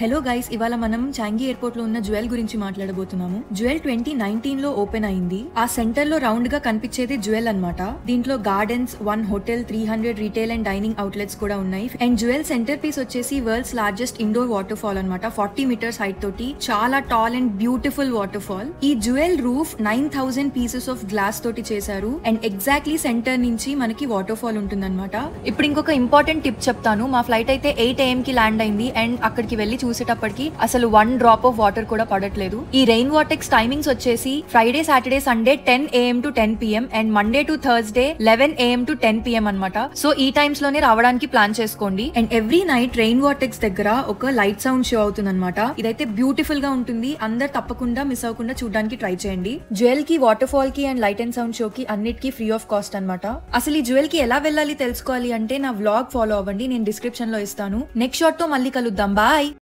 Hello guys, ఇవాళ మనం Changi airport లో ఉన్న జ్యువెల్ గురించి మాట్లాడబోతున్నాము. జ్యువెల్ 2019 లో ఓపెన్ అయింది. ఆ సెంటర్ లో రౌండ్ గా కనిపించేది జ్యువెల్ అన్నమాట. దీంట్లో gardens, 1 hotel, 300 retail and dining outlets కూడా ఉన్నాయి. అండ్ జ్యువెల్ సెంటర్ పీస్ వచ్చేసి world's largest indoor waterfall అన్నమాట. 40 మీటర్స్ హైట్ తోటి చాలా tall and beautiful waterfall. ఈ jewel roof 9000 pieces of glass తోటి చేశారు. అండ్ ఎగ్జాక్ట్లీ సెంటర్ నుంచి మనకి వాటర్ ఫాల్ ఉంటుందన్నమాట. ఇప్పుడు ఇంకొక ఇంపార్టెంట్ టిప్ చెప్తాను. మా ఫ్లైట్ అయితే 8 AM కి ల్యాండ్ అయింది. అండ్ అక్కడికి వెళ్లి చూసేటప్పటికి అసలు 1 డ్రాప్ ఆఫ్ వాటర్ కూడా పడట్లేదు. ఈ రెయిన్ వాటెక్స్ టైమింగ్స్ వచ్చేసి Friday, Saturday, Sunday 10 AM to 10 PM and Monday to Thursday 11 AM to 10 PM అన్నమాట. సో ఈ టైమ్స్ లోనే రావడానికి ప్లాన్ చేసుకోండి. And every night rain Vortex దగ్గర ఒక లైట్ సౌండ్ షో అవుతుందన్నమాట. ఇదైతే బ్యూటిఫుల్ గా ఉంటుంది. అందరు తప్పకుండా మిస్ అవ్వకుండా చూడడానికి ట్రై చేయండి. జ్యువెల్ కి, వాటర్ ఫాల్ కి and light and sound show కి అన్నిటికీ ఫ్రీ ఆఫ్ కాస్ట్ అన్నమాట. అసలు ఈ జ్యువెల్ కి ఎలా వెళ్ళాలి తెలుసుకోవాలి అంటే నా వ్లాగ్ ఫాలో అవ్వండి. నేను డిస్క్రిప్షన్ లో ఇస్తాను. నెక్స్ట్ షాట్ తో మళ్ళీ కలుద్దాం. బాయ్.